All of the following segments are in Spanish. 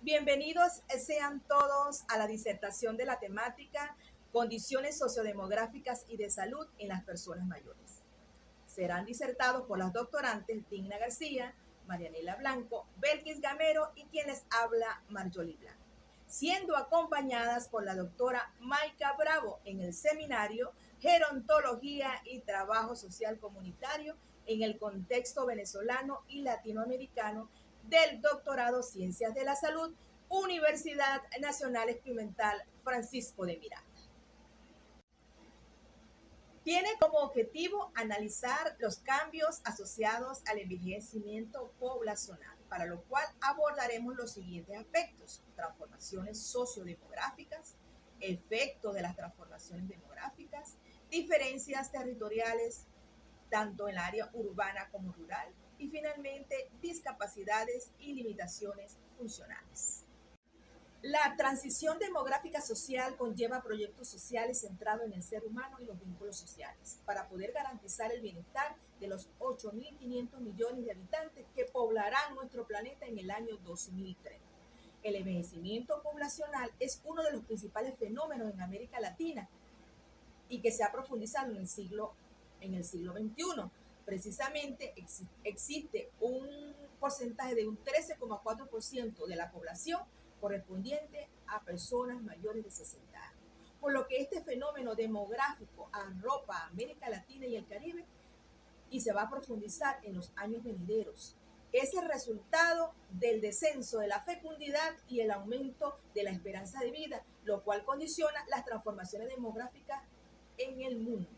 Bienvenidos sean todos a la disertación de la temática Condiciones sociodemográficas y de salud en las personas mayores. Serán disertados por las doctorantes Digna García, Marianela Blanco, Belkis Gamero y quien les habla, Marjolie Blanco, siendo acompañadas por la doctora Maika Bravo en el seminario Gerontología y Trabajo Social Comunitario en el contexto venezolano y latinoamericano del doctorado Ciencias de la Salud, Universidad Nacional Experimental Francisco de Miranda. Tiene como objetivo analizar los cambios asociados al envejecimiento poblacional, para lo cual abordaremos los siguientes aspectos: transformaciones sociodemográficas, efectos de las transformaciones demográficas, diferencias territoriales, tanto en la área urbana como rural, y finalmente discapacidades y limitaciones funcionales. La transición demográfica social conlleva proyectos sociales centrados en el ser humano y los vínculos sociales para poder garantizar el bienestar de los 8.500 millones de habitantes que poblarán nuestro planeta en el año 2030. El envejecimiento poblacional es uno de los principales fenómenos en América Latina y que se ha profundizado en el siglo XXI. Precisamente existe un porcentaje de un 13,4% de la población correspondiente a personas mayores de 60 años. Por lo que este fenómeno demográfico arropa a América Latina y el Caribe y se va a profundizar en los años venideros. Es el resultado del descenso de la fecundidad y el aumento de la esperanza de vida, lo cual condiciona las transformaciones demográficas en el mundo.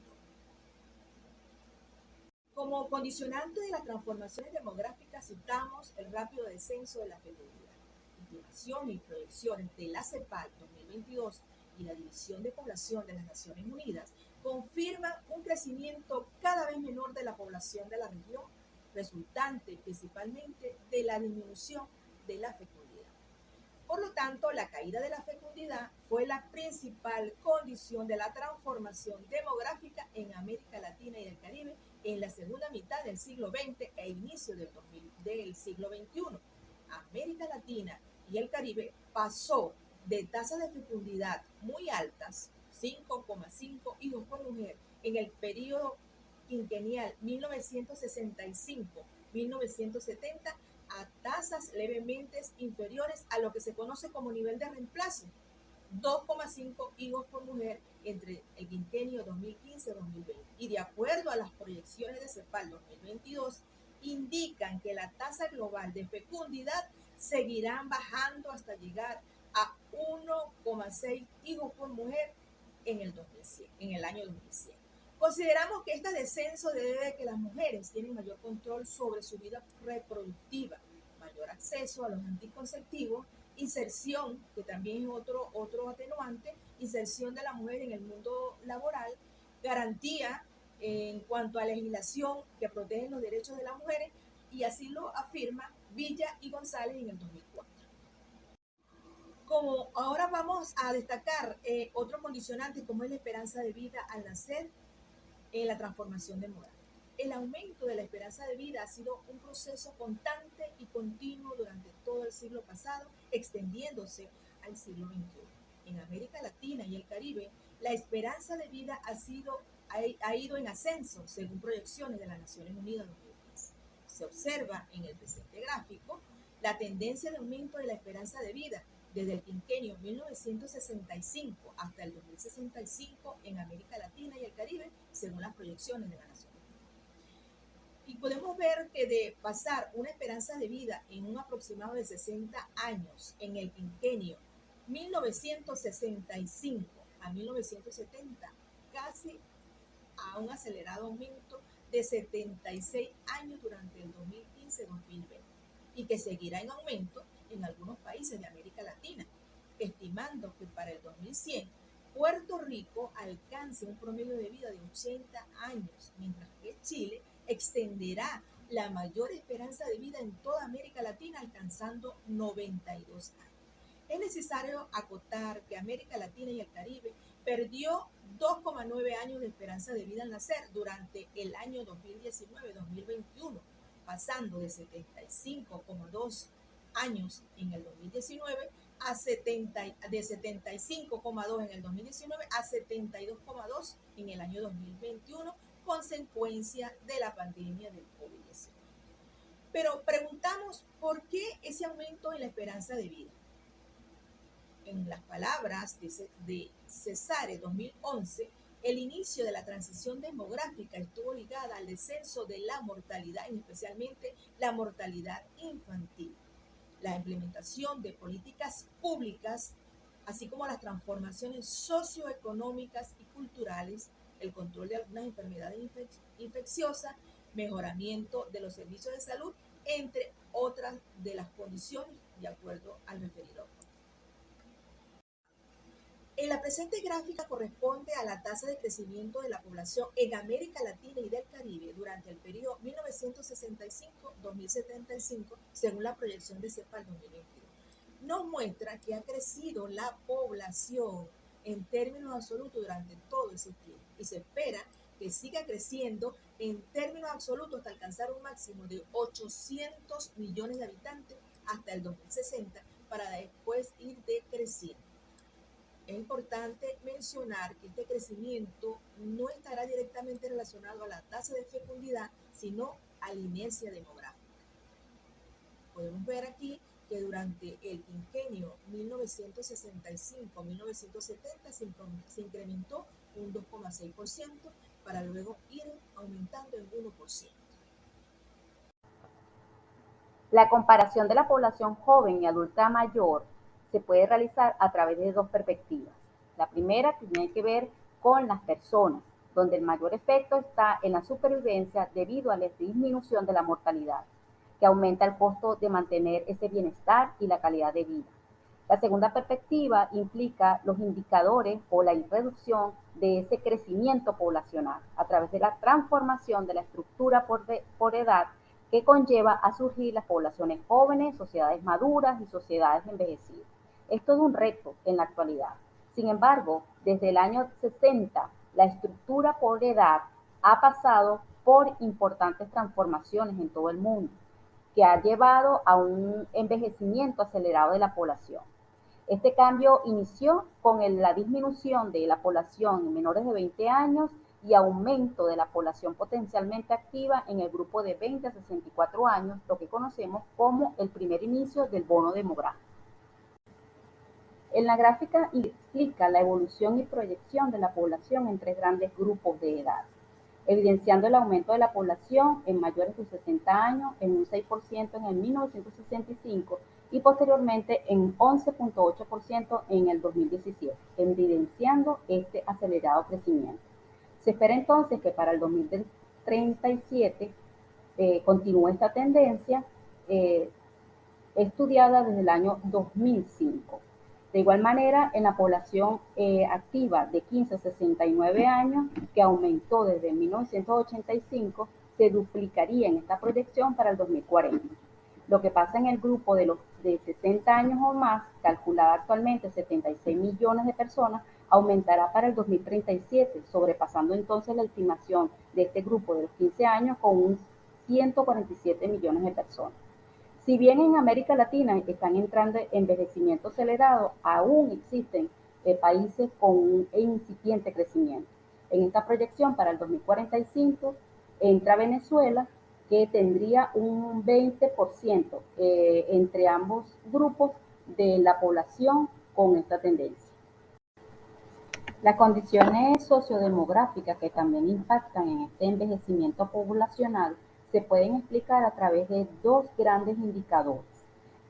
Como condicionante de las transformaciones demográficas citamos el rápido descenso de la fecundidad. Estimaciones y proyecciones de la CEPAL 2022 y la División de Población de las Naciones Unidas confirman un crecimiento cada vez menor de la población de la región, resultante principalmente de la disminución de la fecundidad. Por lo tanto, la caída de la fecundidad fue la principal condición de la transformación demográfica en América Latina y el Caribe en la segunda mitad del siglo XX e inicio del siglo XXI. América Latina y el Caribe pasó de tasas de fecundidad muy altas, 5,5 hijos por mujer, en el periodo quinquennial 1965-1970 a tasas levemente inferiores a lo que se conoce como nivel de reemplazo, 2,5 hijos por mujer entre el quinquenio 2015-2020. Y de acuerdo a las proyecciones de CEPAL 2022, indican que la tasa global de fecundidad seguirá bajando hasta llegar a 1,6 hijos por mujer en el año 2100. Consideramos que este descenso debe a que las mujeres tienen mayor control sobre su vida reproductiva, mayor acceso a los anticonceptivos, inserción, que también es otro atenuante, inserción de la mujer en el mundo laboral, garantía en cuanto a legislación que protege los derechos de las mujeres, y así lo afirma Villa y González en el 2004. Como ahora vamos a destacar otro condicionante como es la esperanza de vida al nacer en la transformación demográfica. El aumento de la esperanza de vida ha sido un proceso constante y continuo durante todo el siglo pasado, extendiéndose al siglo XXI. En América Latina y el Caribe, la esperanza de vida ha ido en ascenso, según proyecciones de las Naciones Unidas 2015. Se observa en el presente gráfico la tendencia de aumento de la esperanza de vida desde el quinquenio 1965 hasta el 2065 en América Latina y el Caribe, según las proyecciones de la Nación Unida. Y podemos ver que de pasar una esperanza de vida en un aproximado de 60 años en el quinquenio 1965 a 1970, casi a un acelerado aumento de 76 años durante el 2015-2020, y que seguirá en aumento en algunos países de América Latina, estimando que para el 2100 Puerto Rico alcance un promedio de vida de 80 años, mientras que Chile extenderá la mayor esperanza de vida en toda América Latina, alcanzando 92 años. Es necesario acotar que América Latina y el Caribe perdió 2,9 años de esperanza de vida al nacer durante el año 2019-2021, pasando de 75,2 años en el 2019 a 70, de 75,2 en el 2019 a 72,2 en el año 2021, consecuencia de la pandemia del COVID-19. Pero preguntamos, ¿por qué ese aumento en la esperanza de vida? En las palabras de Cesare 2011, el inicio de la transición demográfica estuvo ligada al descenso de la mortalidad, y especialmente la mortalidad infantil. La implementación de políticas públicas, así como las transformaciones socioeconómicas y culturales, el control de algunas enfermedades infecciosas, mejoramiento de los servicios de salud, entre otras de las condiciones de acuerdo al referido. En la presente gráfica corresponde a la tasa de crecimiento de la población en América Latina y del Caribe durante el periodo 1965-2075, según la proyección de CEPAL 2022. Nos muestra que ha crecido la población en términos absolutos durante todo ese tiempo y se espera que siga creciendo en términos absolutos hasta alcanzar un máximo de 800 millones de habitantes hasta el 2060, para después ir decreciendo. Es importante mencionar que este crecimiento no estará directamente relacionado a la tasa de fecundidad, sino a la inercia demográfica. Podemos ver aquí que durante el quinquenio 1965-1970 se incrementó un 2,6% para luego ir aumentando en 1%. La comparación de la población joven y adulta mayor se puede realizar a través de dos perspectivas. La primera tiene que ver con las personas, donde el mayor efecto está en la supervivencia debido a la disminución de la mortalidad, que aumenta el costo de mantener ese bienestar y la calidad de vida. La segunda perspectiva implica los indicadores o la reducción de ese crecimiento poblacional a través de la transformación de la estructura por edad, que conlleva a surgir las poblaciones jóvenes, sociedades maduras y sociedades envejecidas. Es todo un reto en la actualidad. Sin embargo, desde el año 60, la estructura por edad ha pasado por importantes transformaciones en todo el mundo, que ha llevado a un envejecimiento acelerado de la población. Este cambio inició con la disminución de la población en menores de 20 años y aumento de la población potencialmente activa en el grupo de 20 a 64 años, lo que conocemos como el primer inicio del bono demográfico. En la gráfica explica la evolución y proyección de la población en tres grandes grupos de edad, evidenciando el aumento de la población en mayores de 60 años en un 6% en el 1965 y posteriormente en 11,8% en el 2017, evidenciando este acelerado crecimiento. Se espera entonces que para el 2037 continúe esta tendencia estudiada desde el año 2005. De igual manera, en la población activa de 15 a 69 años, que aumentó desde 1985, se duplicaría en esta proyección para el 2040. Lo que pasa en el grupo de los de 60 años o más, calculada actualmente 76 millones de personas, aumentará para el 2037, sobrepasando entonces la estimación de este grupo de los 15 años con un 147 millones de personas. Si bien en América Latina están entrando en envejecimiento acelerado, aún existen países con un incipiente crecimiento. En esta proyección para el 2045 entra Venezuela, que tendría un 20% entre ambos grupos de la población con esta tendencia. Las condiciones sociodemográficas que también impactan en este envejecimiento poblacional se pueden explicar a través de dos grandes indicadores.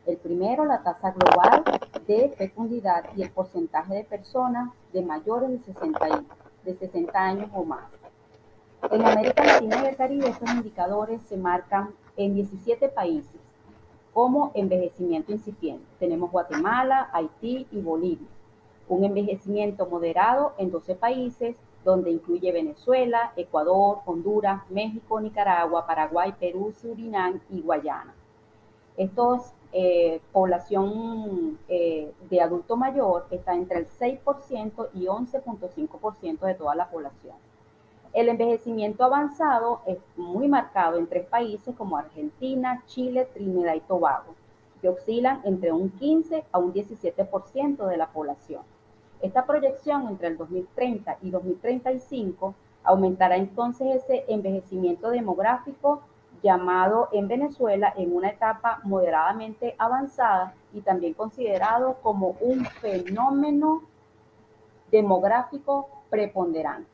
El primero, la tasa global de fecundidad y el porcentaje de personas de mayores de 60 años o más. En América Latina y el Caribe, estos indicadores se marcan en 17 países como envejecimiento incipiente. Tenemos Guatemala, Haití y Bolivia. Un envejecimiento moderado en 12 países, donde incluye Venezuela, Ecuador, Honduras, México, Nicaragua, Paraguay, Perú, Surinam y Guayana. Estos población de adulto mayor está entre el 6% y 11,5% de toda la población. El envejecimiento avanzado es muy marcado en tres países como Argentina, Chile, Trinidad y Tobago. que oscilan entre un 15 a un 17% de la población. Esta proyección entre el 2030 y 2035 aumentará entonces ese envejecimiento demográfico llamado en Venezuela en una etapa moderadamente avanzada y también considerado como un fenómeno demográfico preponderante.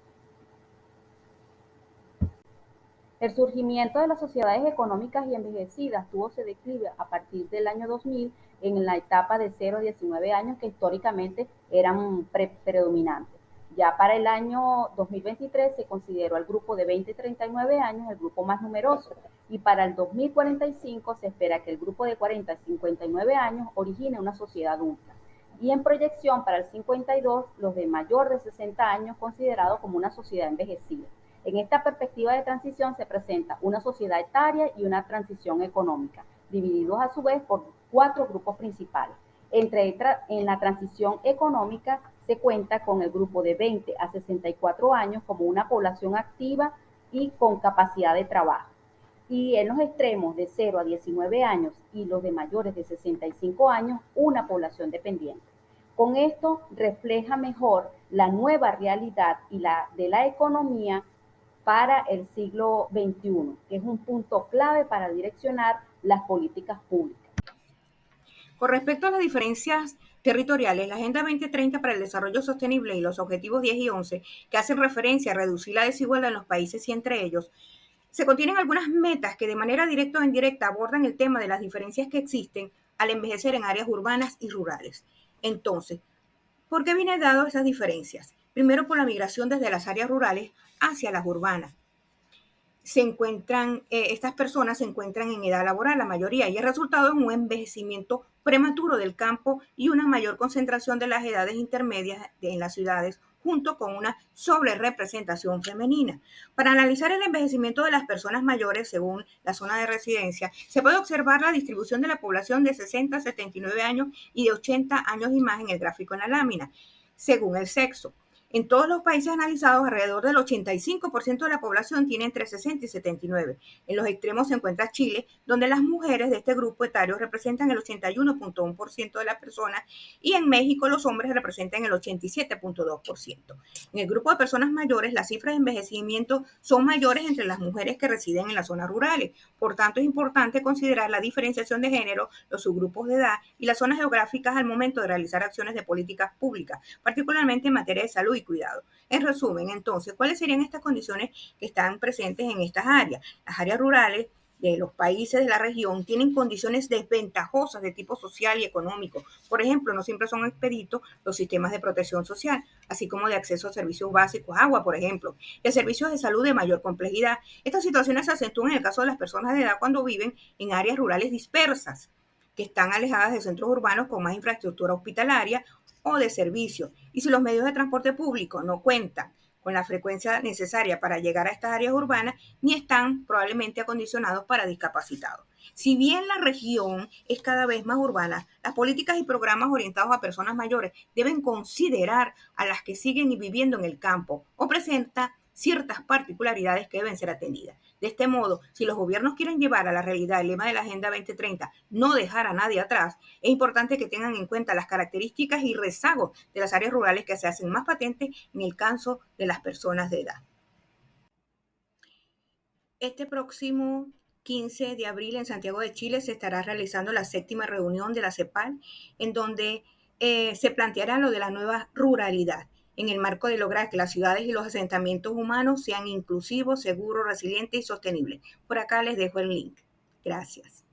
El surgimiento de las sociedades económicas y envejecidas tuvo su declive a partir del año 2000 en la etapa de 0 a 19 años que históricamente eran predominantes. Ya para el año 2023 se consideró al grupo de 20 a 39 años el grupo más numeroso y para el 2045 se espera que el grupo de 40 a 59 años origine una sociedad adulta. Y en proyección para el 52, los de mayor de 60 años considerados como una sociedad envejecida. En esta perspectiva de transición se presenta una sociedad etaria y una transición económica, divididos a su vez por 4 grupos principales. En la transición económica se cuenta con el grupo de 20 a 64 años como una población activa y con capacidad de trabajo. Y en los extremos de 0 a 19 años y los de mayores de 65 años, una población dependiente. Con esto refleja mejor la nueva realidad y de la economía para el siglo XXI, que es un punto clave para direccionar las políticas públicas. Con respecto a las diferencias territoriales, la Agenda 2030 para el Desarrollo Sostenible y los Objetivos 10 y 11, que hacen referencia a reducir la desigualdad en los países y entre ellos, se contienen algunas metas que de manera directa o indirecta abordan el tema de las diferencias que existen al envejecer en áreas urbanas y rurales. Entonces, ¿por qué vienen dadas esas diferencias? Primero, por la migración desde las áreas rurales hacia las urbanas. Estas personas se encuentran en edad laboral, la mayoría, y el resultado es un envejecimiento prematuro del campo y una mayor concentración de las edades intermedias en las ciudades, junto con una sobrerepresentación femenina. Para analizar el envejecimiento de las personas mayores según la zona de residencia, se puede observar la distribución de la población de 60 a 79 años y de 80 años y más en el gráfico en la lámina, según el sexo. En todos los países analizados, alrededor del 85% de la población tiene entre 60 y 79. En los extremos se encuentra Chile, donde las mujeres de este grupo etario representan el 81.1% de las personas y en México los hombres representan el 87.2%. En el grupo de personas mayores, las cifras de envejecimiento son mayores entre las mujeres que residen en las zonas rurales. Por tanto, es importante considerar la diferenciación de género, los subgrupos de edad y las zonas geográficas al momento de realizar acciones de políticas públicas, particularmente en materia de salud y cuidado. En resumen, entonces, ¿cuáles serían estas condiciones que están presentes en estas áreas? Las áreas rurales de los países de la región tienen condiciones desventajosas de tipo social y económico. Por ejemplo, no siempre son expeditos los sistemas de protección social, así como de acceso a servicios básicos, agua, por ejemplo, y a servicios de salud de mayor complejidad. Estas situaciones se acentúan en el caso de las personas de edad cuando viven en áreas rurales dispersas, que están alejadas de centros urbanos con más infraestructura hospitalaria o de servicios. Y si los medios de transporte público no cuentan con la frecuencia necesaria para llegar a estas áreas urbanas, ni están probablemente acondicionados para discapacitados. Si bien la región es cada vez más urbana, las políticas y programas orientados a personas mayores deben considerar a las que siguen viviendo en el campo o presentan ciertas particularidades que deben ser atendidas. De este modo, si los gobiernos quieren llevar a la realidad el lema de la Agenda 2030, no dejar a nadie atrás, es importante que tengan en cuenta las características y rezagos de las áreas rurales que se hacen más patentes en el caso de las personas de edad. Este próximo 15 de abril en Santiago de Chile se estará realizando la 7ª reunión de la CEPAL, en donde se planteará lo de la nueva ruralidad, en el marco de lograr que las ciudades y los asentamientos humanos sean inclusivos, seguros, resilientes y sostenibles. Por acá les dejo el link. Gracias.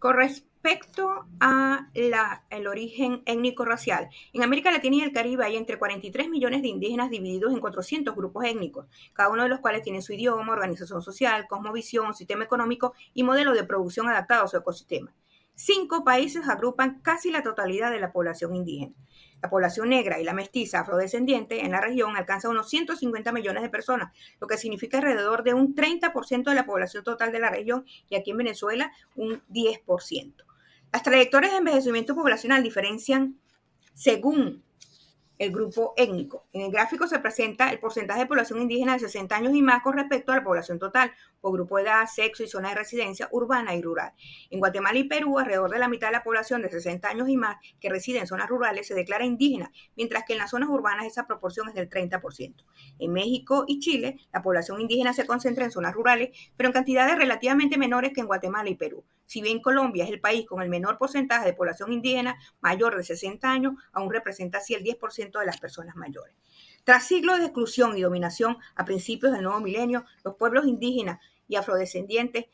Con respecto a el origen étnico-racial, en América Latina y el Caribe hay entre 43 millones de indígenas divididos en 400 grupos étnicos, cada uno de los cuales tiene su idioma, organización social, cosmovisión, sistema económico y modelo de producción adaptado a su ecosistema. 5 países agrupan casi la totalidad de la población indígena. La población negra y la mestiza afrodescendiente en la región alcanza unos 150 millones de personas, lo que significa alrededor de un 30% de la población total de la región y aquí en Venezuela un 10%. Las trayectorias de envejecimiento poblacional diferencian según el grupo étnico. En el gráfico se presenta el porcentaje de población indígena de 60 años y más con respecto a la población total, por grupo de edad, sexo y zona de residencia urbana y rural. En Guatemala y Perú, alrededor de la mitad de la población de 60 años y más que reside en zonas rurales se declara indígena, mientras que en las zonas urbanas esa proporción es del 30%. En México y Chile, la población indígena se concentra en zonas rurales, pero en cantidades relativamente menores que en Guatemala y Perú. Si bien Colombia es el país con el menor porcentaje de población indígena mayor de 60 años, aún representa así el 10% de las personas mayores. Tras siglos de exclusión y dominación a principios del nuevo milenio, los pueblos indígenas y afrodescendientes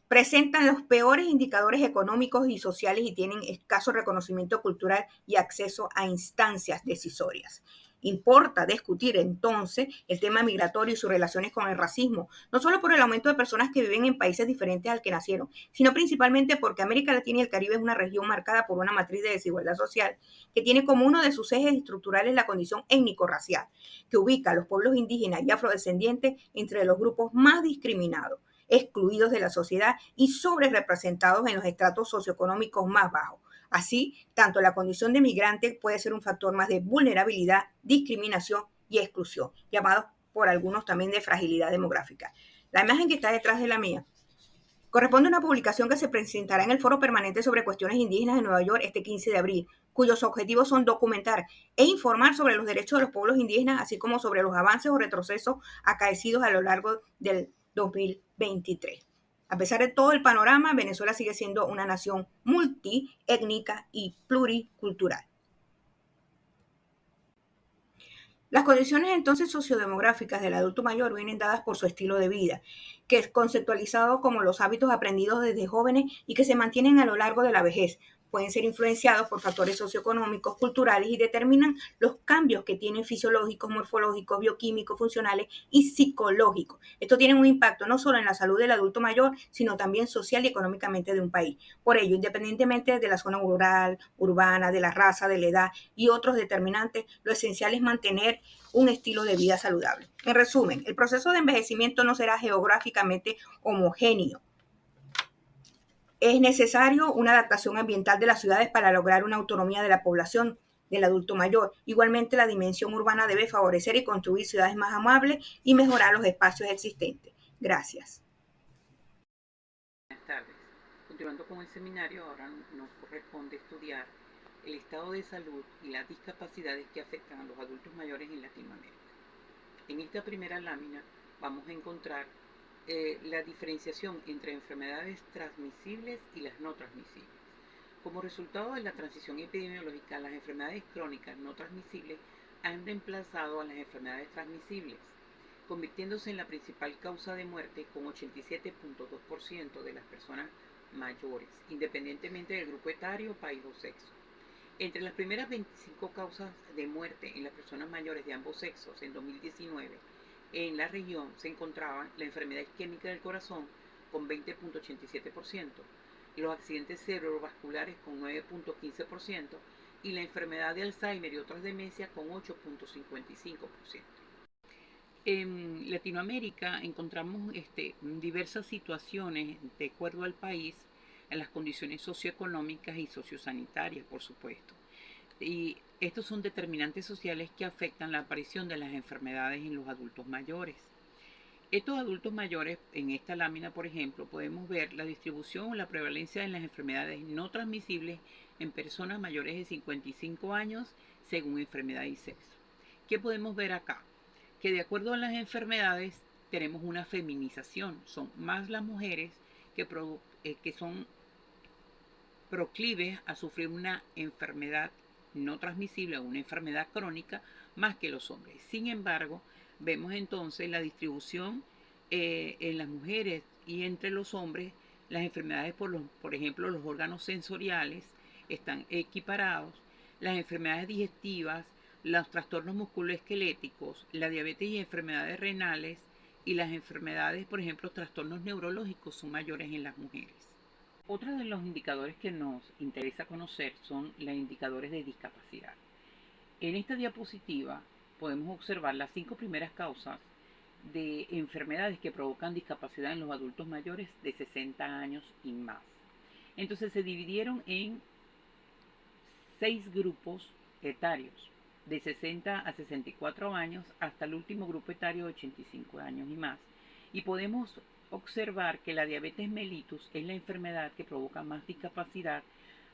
presentan los peores indicadores económicos y sociales y tienen escaso reconocimiento cultural y acceso a instancias decisorias. Importa discutir entonces el tema migratorio y sus relaciones con el racismo, no solo por el aumento de personas que viven en países diferentes al que nacieron, sino principalmente porque América Latina y el Caribe es una región marcada por una matriz de desigualdad social que tiene como uno de sus ejes estructurales la condición étnico-racial, que ubica a los pueblos indígenas y afrodescendientes entre los grupos más discriminados, excluidos de la sociedad y sobrerepresentados en los estratos socioeconómicos más bajos. Así, tanto la condición de migrante puede ser un factor más de vulnerabilidad, discriminación y exclusión, llamados por algunos también de fragilidad demográfica. La imagen que está detrás de la mía corresponde a una publicación que se presentará en el Foro Permanente sobre Cuestiones Indígenas de Nueva York este 15 de abril, cuyos objetivos son documentar e informar sobre los derechos de los pueblos indígenas, así como sobre los avances o retrocesos acaecidos a lo largo del 2023. A pesar de todo el panorama, Venezuela sigue siendo una nación multiétnica y pluricultural. Las condiciones entonces sociodemográficas del adulto mayor vienen dadas por su estilo de vida, que es conceptualizado como los hábitos aprendidos desde jóvenes y que se mantienen a lo largo de la vejez. Pueden ser influenciados por factores socioeconómicos, culturales y determinan los cambios que tienen fisiológicos, morfológicos, bioquímicos, funcionales y psicológicos. Esto tiene un impacto no solo en la salud del adulto mayor, sino también social y económicamente de un país. Por ello, independientemente de la zona rural, urbana, de la raza, de la edad y otros determinantes, lo esencial es mantener un estilo de vida saludable. En resumen, el proceso de envejecimiento no será geográficamente homogéneo. Es necesario una adaptación ambiental de las ciudades para lograr una autonomía de la población del adulto mayor. Igualmente, la dimensión urbana debe favorecer y construir ciudades más amables y mejorar los espacios existentes. Gracias. Buenas tardes. Continuando con el seminario, ahora nos corresponde estudiar el estado de salud y las discapacidades que afectan a los adultos mayores en Latinoamérica. En esta primera lámina vamos a encontrar la diferenciación entre enfermedades transmisibles y las no transmisibles. Como resultado de la transición epidemiológica, las enfermedades crónicas no transmisibles han reemplazado a las enfermedades transmisibles, convirtiéndose en la principal causa de muerte con 87.2% de las personas mayores, independientemente del grupo etario, país o sexo. Entre las primeras 25 causas de muerte en las personas mayores de ambos sexos en 2019, en la región se encontraban la enfermedad isquémica del corazón con 20.87%, los accidentes cerebrovasculares con 9.15% y la enfermedad de Alzheimer y otras demencias con 8.55%. En Latinoamérica encontramos diversas situaciones de acuerdo al país, en las condiciones socioeconómicas y sociosanitarias, por supuesto. Y estos son determinantes sociales que afectan la aparición de las enfermedades en los adultos mayores. Estos adultos mayores, en esta lámina, por ejemplo, podemos ver la distribución o la prevalencia de las enfermedades no transmisibles en personas mayores de 55 años según enfermedad y sexo. ¿Qué podemos ver acá? Que de acuerdo a las enfermedades tenemos una feminización. Son más las mujeres que son proclives a sufrir una enfermedad no transmisible o una enfermedad crónica más que los hombres. Sin embargo, vemos entonces la distribución en las mujeres y entre los hombres. Las enfermedades por ejemplo, los órganos sensoriales están equiparados. Las enfermedades digestivas, los trastornos musculoesqueléticos, la diabetes y enfermedades renales y las enfermedades, por ejemplo, trastornos neurológicos son mayores en las mujeres. Otro de los indicadores que nos interesa conocer son los indicadores de discapacidad. En esta diapositiva podemos observar las 5 primeras causas de enfermedades que provocan discapacidad en los adultos mayores de 60 años y más. Entonces se dividieron en 6 grupos etarios, de 60 a 64 años hasta el último grupo etario de 85 años y más. Y podemos observar que la diabetes mellitus es la enfermedad que provoca más discapacidad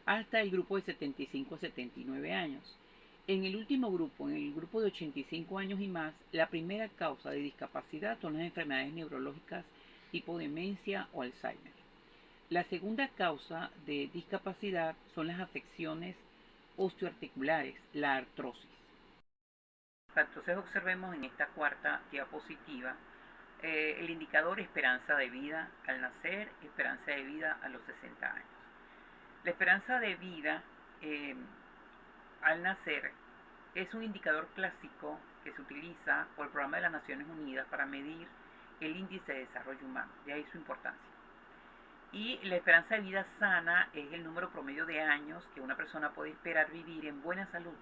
hasta el grupo de 75 a 79 años. En el último grupo, en el grupo de 85 años y más, la primera causa de discapacidad son las enfermedades neurológicas tipo demencia o Alzheimer. La segunda causa de discapacidad son las afecciones osteoarticulares, la artrosis. Entonces observemos en esta cuarta diapositiva el indicador esperanza de vida al nacer, esperanza de vida a los 60 años. La esperanza de vida al nacer es un indicador clásico que se utiliza por el Programa de las Naciones Unidas para medir el índice de desarrollo humano, de ahí su importancia. Y la esperanza de vida sana es el número promedio de años que una persona puede esperar vivir en buena salud,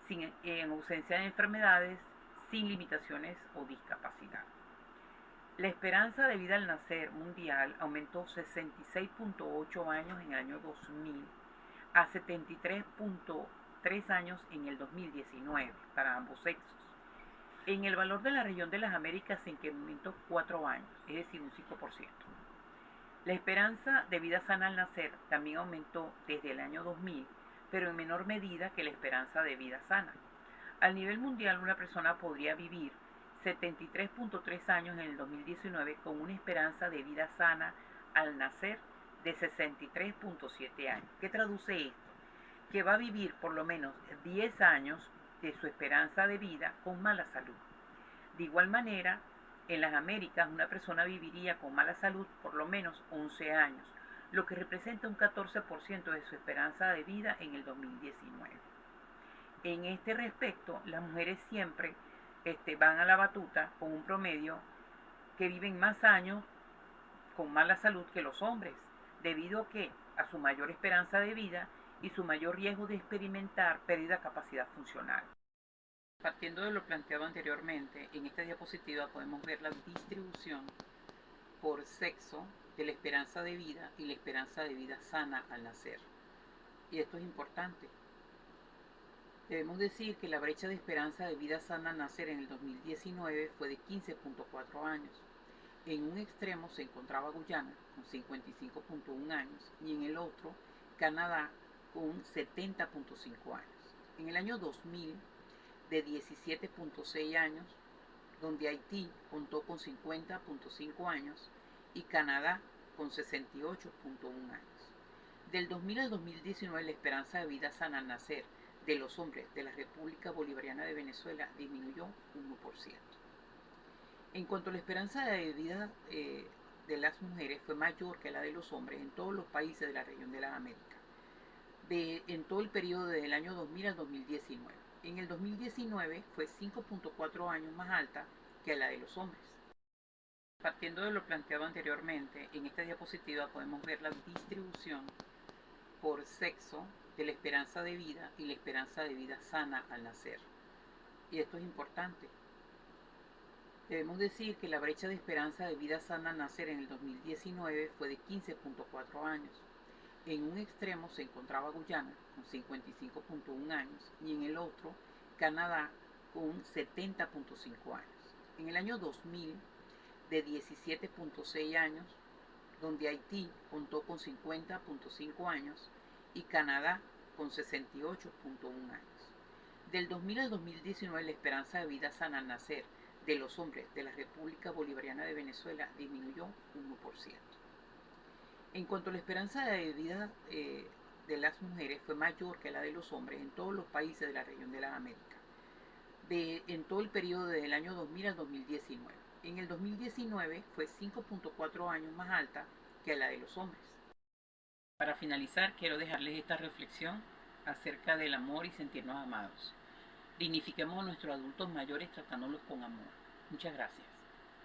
en ausencia de enfermedades, sin limitaciones o discapacidad. La esperanza de vida al nacer mundial aumentó 66.8 años en el año 2000 a 73.3 años en el 2019 para ambos sexos. En el valor de la región de las Américas se incrementó 4 años, es decir, un 5%. La esperanza de vida sana al nacer también aumentó desde el año 2000, pero en menor medida que la esperanza de vida sana. Al nivel mundial, una persona podría vivir 73.3 años en el 2019 con una esperanza de vida sana al nacer de 63.7 años. ¿Qué traduce esto? Que va a vivir por lo menos 10 años de su esperanza de vida con mala salud. De igual manera, en las Américas una persona viviría con mala salud por lo menos 11 años, lo que representa un 14% de su esperanza de vida en el 2019. En este respecto, las mujeres siempre van a la batuta con un promedio que viven más años con mala salud que los hombres, debido a que a su mayor esperanza de vida y su mayor riesgo de experimentar pérdida de capacidad funcional. Partiendo de lo planteado anteriormente, en esta diapositiva podemos ver la distribución por sexo de la esperanza de vida y la esperanza de vida sana al nacer. Y esto es importante. Debemos decir que la brecha de esperanza de vida sana al nacer en el 2019 fue de 15.4 años. En un extremo se encontraba Guyana con 55.1 años y en el otro Canadá con 70.5 años. En el año 2000 de 17.6 años, donde Haití contó con 50.5 años y Canadá con 68.1 años. Del 2000 al 2019 la esperanza de vida sana al nacer de los hombres de la República Bolivariana de Venezuela disminuyó 1%. En cuanto a la esperanza de vida de las mujeres fue mayor que la de los hombres en todos los países de la región de las Américas, en todo el periodo desde el año 2000 al 2019. En el 2019 fue 5.4 años más alta que la de los hombres. Partiendo de lo planteado anteriormente, en esta diapositiva podemos ver la distribución por sexo de la esperanza de vida y la esperanza de vida sana al nacer. Y esto es importante. Debemos decir que la brecha de esperanza de vida sana al nacer en el 2019 fue de 15.4 años. En un extremo se encontraba Guyana con 55.1 años y en el otro Canadá con 70.5 años. En el año 2000 de 17.6 años, donde Haití contó con 50.5 años y Canadá con 68.1 años. Del 2000 al 2019 la esperanza de vida sana al nacer de los hombres de la República Bolivariana de Venezuela disminuyó 1%. En cuanto a la esperanza de vida de las mujeres fue mayor que la de los hombres en todos los países de la región de las Américas, en todo el periodo desde el año 2000 al 2019. En el 2019 fue 5.4 años más alta que la de los hombres. Para finalizar, quiero dejarles esta reflexión acerca del amor y sentirnos amados. Dignifiquemos a nuestros adultos mayores tratándolos con amor. Muchas gracias.